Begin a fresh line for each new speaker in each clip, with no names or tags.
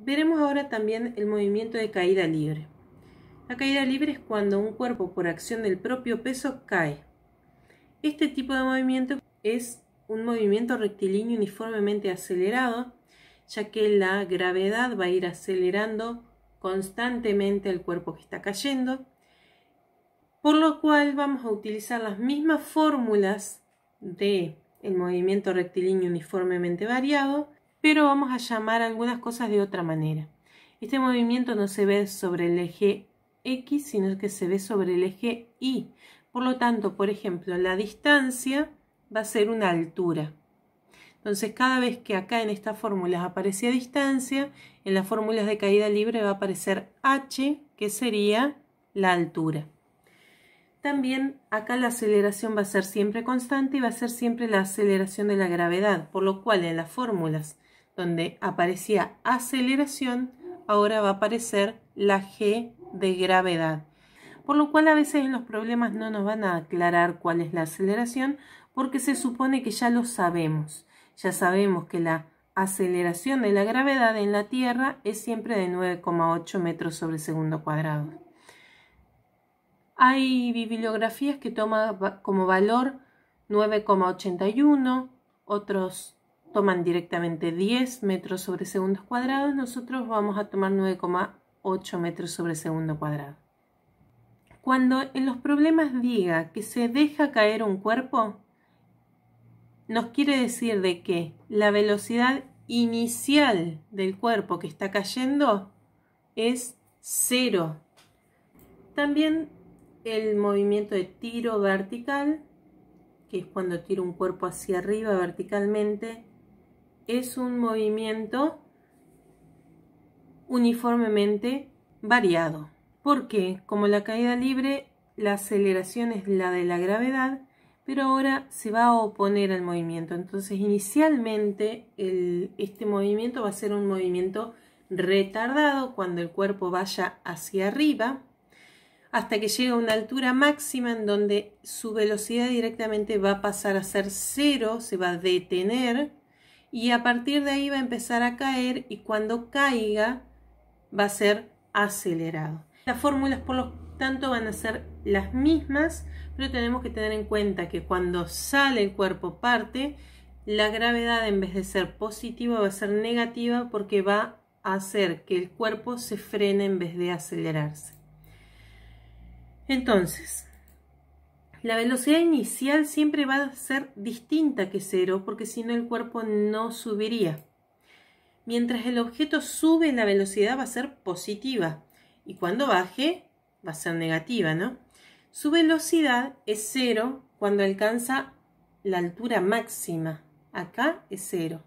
Veremos ahora también el movimiento de caída libre. La caída libre es cuando un cuerpo por acción del propio peso cae. Este tipo de movimiento es un movimiento rectilíneo uniformemente acelerado, ya que la gravedad va a ir acelerando constantemente el cuerpo que está cayendo, por lo cual vamos a utilizar las mismas fórmulas del movimiento rectilíneo uniformemente variado, pero vamos a llamar algunas cosas de otra manera. Este movimiento no se ve sobre el eje X, sino que se ve sobre el eje Y. Por lo tanto, por ejemplo, la distancia va a ser una altura. Entonces, cada vez que acá en estas fórmulas aparecía distancia, en las fórmulas de caída libre va a aparecer h, que sería la altura. También acá la aceleración va a ser siempre constante y va a ser siempre la aceleración de la gravedad, por lo cual en las fórmulas donde aparecía aceleración, ahora va a aparecer la g de gravedad. Por lo cual a veces en los problemas no nos van a aclarar cuál es la aceleración, porque se supone que ya lo sabemos. Ya sabemos que la aceleración de la gravedad en la Tierra es siempre de 9,8 metros sobre segundo cuadrado. Hay bibliografías que toman como valor 9,81, otros toman directamente 10 metros sobre segundos cuadrados, nosotros vamos a tomar 9,8 metros sobre segundo cuadrado. Cuando en los problemas diga que se deja caer un cuerpo, nos quiere decir de que la velocidad inicial del cuerpo que está cayendo es 0. También el movimiento de tiro vertical, que es cuando tiro un cuerpo hacia arriba verticalmente, es un movimiento uniformemente variado. Porque como la caída libre, la aceleración es la de la gravedad, pero ahora se va a oponer al movimiento. Entonces inicialmente este movimiento va a ser un movimiento retardado cuando el cuerpo vaya hacia arriba, hasta que llegue a una altura máxima en donde su velocidad directamente va a pasar a ser 0, se va a detener y a partir de ahí va a empezar a caer y cuando caiga va a ser acelerado. Las fórmulas por lo tanto van a ser las mismas, pero tenemos que tener en cuenta que cuando sale el cuerpo parte, la gravedad en vez de ser positiva va a ser negativa porque va a hacer que el cuerpo se frene en vez de acelerarse. Entonces, la velocidad inicial siempre va a ser distinta que 0 porque si no el cuerpo no subiría. Mientras el objeto sube, la velocidad va a ser positiva y cuando baje va a ser negativa, ¿no? Su velocidad es 0 cuando alcanza la altura máxima. Acá es 0.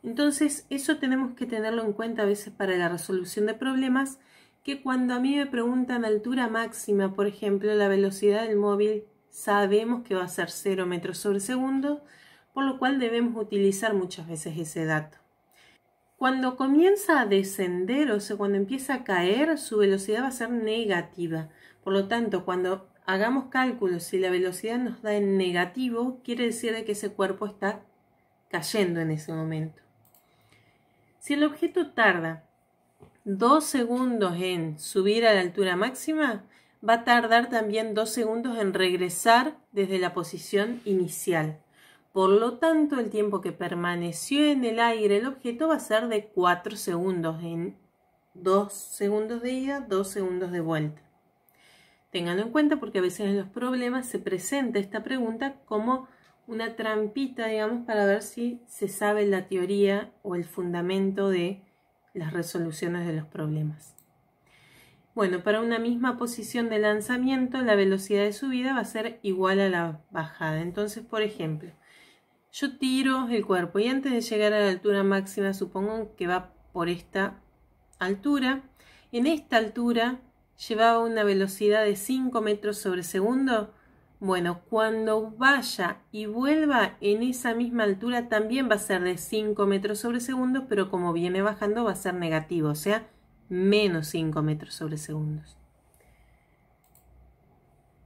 Entonces eso tenemos que tenerlo en cuenta a veces para la resolución de problemas, que cuando a mí me preguntan altura máxima, por ejemplo, la velocidad del móvil sabemos que va a ser 0 metros sobre segundo, por lo cual debemos utilizar muchas veces ese dato. Cuando comienza a descender, o sea, cuando empieza a caer, su velocidad va a ser negativa. Por lo tanto, cuando hagamos cálculos, si la velocidad nos da en negativo, quiere decir que ese cuerpo está cayendo en ese momento. Si el objeto tarda 2 segundos en subir a la altura máxima, va a tardar también 2 segundos en regresar desde la posición inicial. Por lo tanto, el tiempo que permaneció en el aire el objeto va a ser de 4 segundos, en 2 segundos de ida, 2 segundos de vuelta. Ténganlo en cuenta porque a veces en los problemas se presenta esta pregunta como una trampita, digamos, para ver si se sabe la teoría o el fundamento de las resoluciones de los problemas. Bueno, para una misma posición de lanzamiento, la velocidad de subida va a ser igual a la bajada. Entonces, por ejemplo, yo tiro el cuerpo y antes de llegar a la altura máxima, supongo que va por esta altura. En esta altura llevaba una velocidad de 5 metros sobre segundo. Bueno, cuando vaya y vuelva en esa misma altura también va a ser de 5 metros sobre segundo, pero como viene bajando va a ser negativo, o sea, menos 5 metros sobre segundos.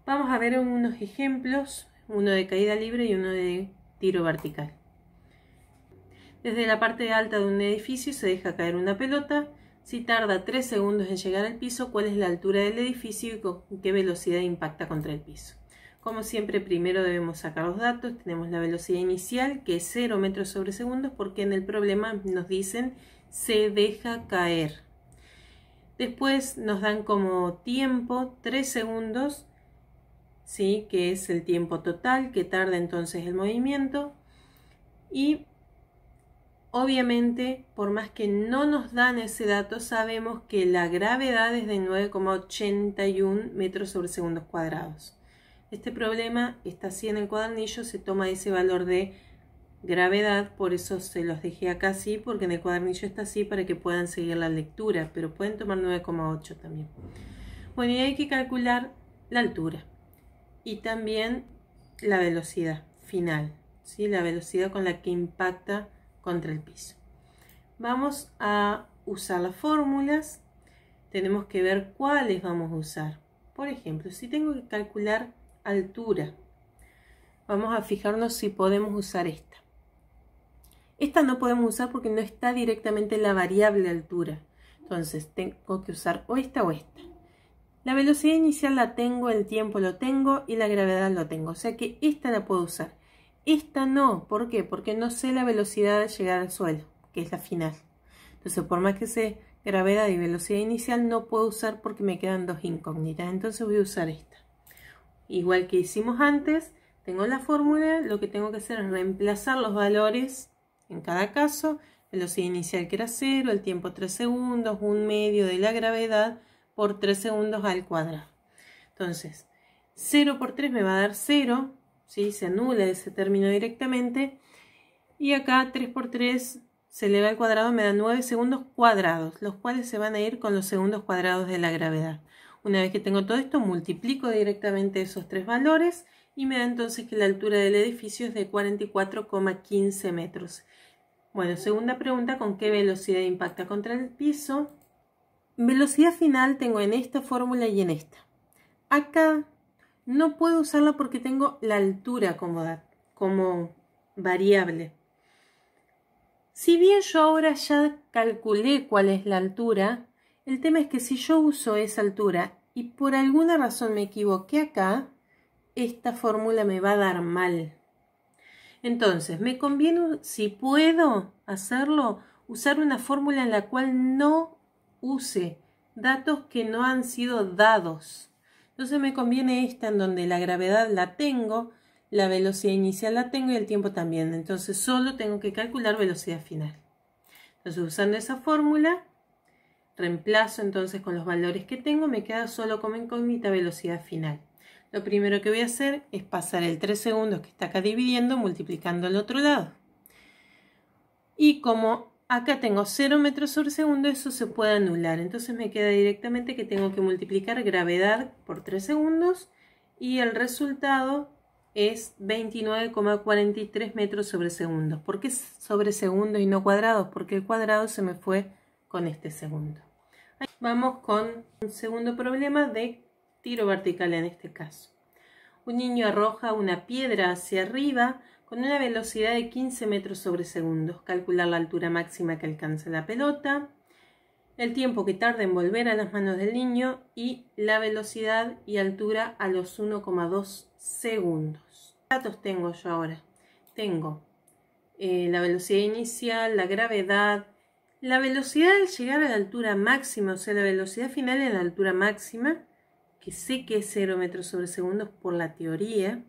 Vamos a ver unos ejemplos, uno de caída libre y uno de tiro vertical. Desde la parte alta de un edificio se deja caer una pelota, Si tarda 3 segundos en llegar al piso, ¿cuál es la altura del edificio y con qué velocidad impacta contra el piso? Como siempre, primero debemos sacar los datos. Tenemos la velocidad inicial, que es 0 metros sobre segundos, porque en el problema nos dicen se deja caer. Después nos dan como tiempo 3 segundos, ¿sí? Que es el tiempo total que tarda entonces el movimiento. Y obviamente, por más que no nos dan ese dato, sabemos que la gravedad es de 9,81 metros sobre segundos cuadrados. Este problema está así en el cuadernillo, se toma ese valor de gravedad, por eso se los dejé acá así, porque en el cuadernillo está así para que puedan seguir la lectura, pero pueden tomar 9,8 también. Bueno, y hay que calcular la altura y también la velocidad final, ¿sí? La velocidad con la que impacta contra el piso. Vamos a usar las fórmulas. Tenemos que ver cuáles vamos a usar. Por ejemplo, si tengo que calcular altura, vamos a fijarnos si podemos usar esta. Esta no podemos usar porque no está directamente la variable altura. Entonces tengo que usar o esta o esta. La velocidad inicial la tengo, el tiempo lo tengo y la gravedad lo tengo. O sea que esta la puedo usar. Esta no, ¿por qué? Porque no sé la velocidad de llegar al suelo, que es la final. Entonces, por más que sé gravedad y velocidad inicial, no puedo usar porque me quedan dos incógnitas. Entonces voy a usar esta. Igual que hicimos antes, tengo la fórmula, lo que tengo que hacer es reemplazar los valores en cada caso. Velocidad inicial que era 0, el tiempo 3 segundos, 1/2 de la gravedad por 3 segundos al cuadrado. Entonces, 0 por 3 me va a dar 0. ¿Sí? Se anula ese término directamente, y acá 3 por 3 se eleva al cuadrado, me da 9 segundos cuadrados, los cuales se van a ir con los segundos cuadrados de la gravedad. Una vez que tengo todo esto, multiplico directamente esos tres valores y me da entonces que la altura del edificio es de 44,15 metros. Bueno, segunda pregunta, ¿con qué velocidad impacta contra el piso? Velocidad final tengo en esta fórmula y en esta. Acá no puedo usarla porque tengo la altura como variable. Si bien yo ahora ya calculé cuál es la altura, el tema es que si yo uso esa altura y por alguna razón me equivoqué acá, esta fórmula me va a dar mal. Entonces, me conviene, si puedo hacerlo, usar una fórmula en la cual no use datos que no han sido dados. Entonces me conviene esta en donde la gravedad la tengo, la velocidad inicial la tengo y el tiempo también. Entonces solo tengo que calcular velocidad final. Entonces usando esa fórmula, reemplazo entonces con los valores que tengo, me queda solo como incógnita velocidad final. Lo primero que voy a hacer es pasar el 3 segundos que está acá dividiendo, multiplicando al otro lado. Y como acá tengo 0 metros sobre segundo, eso se puede anular. Entonces me queda directamente que tengo que multiplicar gravedad por 3 segundos y el resultado es 29,43 metros sobre segundo. ¿Por qué sobre segundo y no cuadrados? Porque el cuadrado se me fue con este segundo. Vamos con un segundo problema de tiro vertical en este caso. Un niño arroja una piedra hacia arriba con una velocidad de 15 metros sobre segundos. Calcular la altura máxima que alcanza la pelota, el tiempo que tarda en volver a las manos del niño y la velocidad y altura a los 1,2 segundos. ¿Qué datos tengo yo ahora? Tengo la velocidad inicial, la gravedad, la velocidad al llegar a la altura máxima, o sea, la velocidad final en la altura máxima, que sé que es 0 metros sobre segundos por la teoría.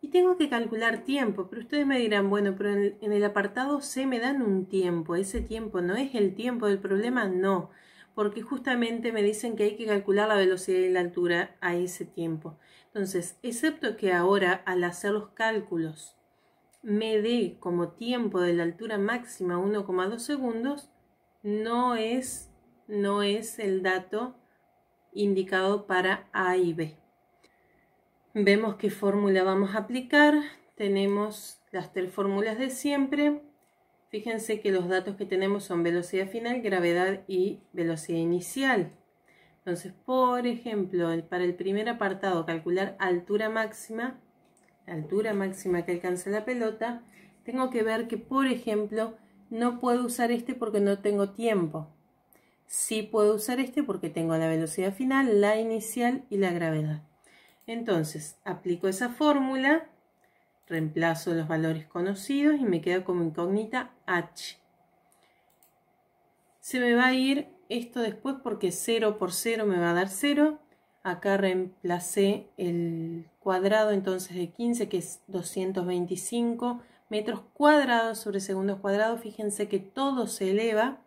Y tengo que calcular tiempo, pero ustedes me dirán, bueno, pero en el apartado C me dan un tiempo. ¿Ese tiempo no es el tiempo del problema? No, porque justamente me dicen que hay que calcular la velocidad y la altura a ese tiempo. Entonces, excepto que ahora al hacer los cálculos me dé como tiempo de la altura máxima 1,2 segundos, no es el dato indicado para A y B. Vemos qué fórmula vamos a aplicar. Tenemos las tres fórmulas de siempre. Fíjense que los datos que tenemos son velocidad final, gravedad y velocidad inicial. Entonces, por ejemplo, para el primer apartado, calcular altura máxima, la altura máxima que alcanza la pelota, tengo que ver que, por ejemplo, no puedo usar este porque no tengo tiempo. Sí puedo usar este porque tengo la velocidad final, la inicial y la gravedad. Entonces, aplico esa fórmula, reemplazo los valores conocidos y me queda como incógnita h. Se me va a ir esto después porque 0 por 0 me va a dar 0. Acá reemplacé el cuadrado entonces de 15, que es 225 metros cuadrados sobre segundos cuadrados. Fíjense que todo se eleva,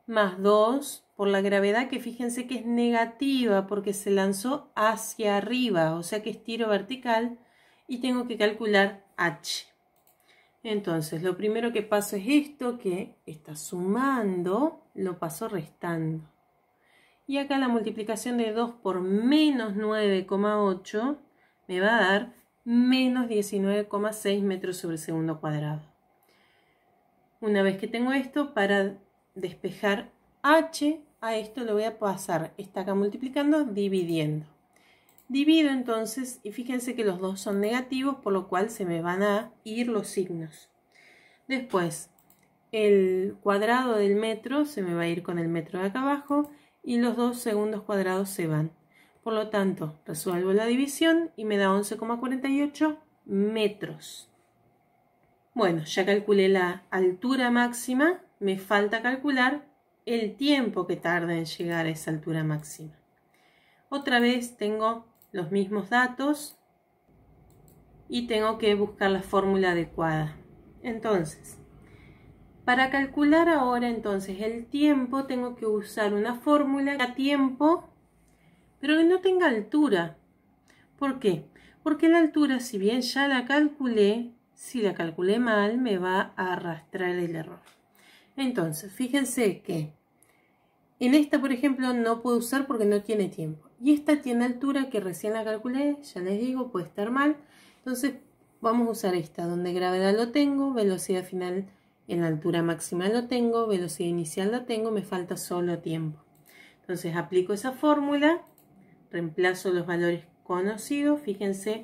más 2 por la gravedad, que fíjense que es negativa porque se lanzó hacia arriba, o sea que es tiro vertical, y tengo que calcular h. Entonces, lo primero que paso es esto, que está sumando, lo paso restando. Y acá la multiplicación de 2 por menos 9,8 me va a dar menos 19,6 metros sobre segundo cuadrado. Una vez que tengo esto, para despejar h, a esto lo voy a pasar, está acá multiplicando, dividiendo. Divido entonces, y fíjense que los dos son negativos, por lo cual se me van a ir los signos. Después, el cuadrado del metro se me va a ir con el metro de acá abajo, y los 2 segundos cuadrados se van. Por lo tanto, resuelvo la división y me da 11,48 metros. Bueno, ya calculé la altura máxima, me falta calcular el tiempo que tarda en llegar a esa altura máxima. Otra vez tengo los mismos datos y tengo que buscar la fórmula adecuada. Entonces, para calcular ahora entonces el tiempo, tengo que usar una fórmula a tiempo, pero que no tenga altura. ¿Por qué? Porque la altura, si bien ya la calculé, si la calculé mal, me va a arrastrar el error. Entonces, fíjense que en esta, por ejemplo, no puedo usar porque no tiene tiempo. Y esta tiene altura, que recién la calculé, ya les digo, puede estar mal. Entonces, vamos a usar esta, donde gravedad lo tengo, velocidad final en la altura máxima lo tengo, velocidad inicial la tengo, me falta solo tiempo. Entonces, aplico esa fórmula, reemplazo los valores conocidos. Fíjense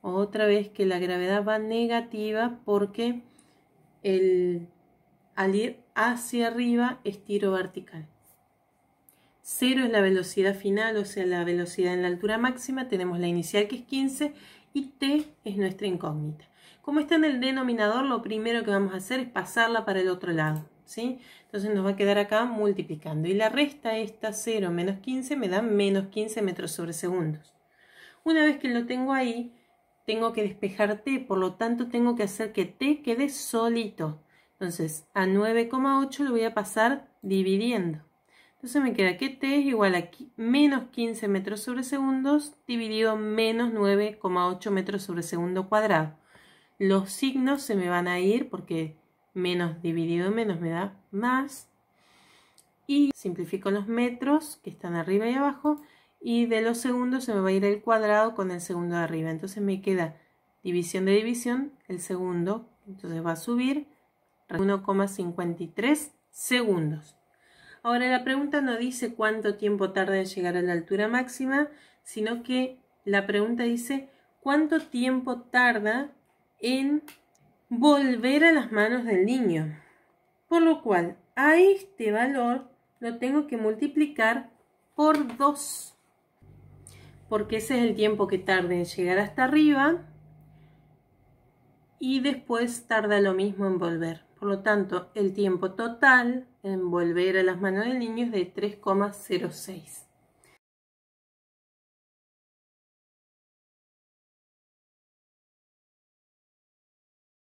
otra vez que la gravedad va negativa porque al ir hacia arriba es tiro vertical. 0 es la velocidad final, o sea, la velocidad en la altura máxima. Tenemos la inicial, que es 15, y t es nuestra incógnita. Como está en el denominador, lo primero que vamos a hacer es pasarla para el otro lado, ¿sí? Entonces nos va a quedar acá multiplicando. Y la resta, esta 0 menos 15, me da menos 15 metros sobre segundos. Una vez que lo tengo ahí, tengo que despejar t, por lo tanto tengo que hacer que t quede solito. Entonces, a 9,8 lo voy a pasar dividiendo. Entonces me queda que t es igual a menos 15 metros sobre segundos dividido menos 9,8 metros sobre segundo cuadrado. Los signos se me van a ir porque menos dividido menos me da más. Y simplifico los metros que están arriba y abajo. Y de los segundos se me va a ir el cuadrado con el segundo de arriba. Entonces me queda división de división, el segundo. Entonces va a subir 1,53 segundos. Ahora la pregunta no dice cuánto tiempo tarda en llegar a la altura máxima, sino que la pregunta dice cuánto tiempo tarda en volver a las manos del niño. Por lo cual, a este valor lo tengo que multiplicar por 2. Porque ese es el tiempo que tarda en llegar hasta arriba. Y después tarda lo mismo en volver. Por lo tanto, el tiempo total en volver a las manos del niño es de 3,06.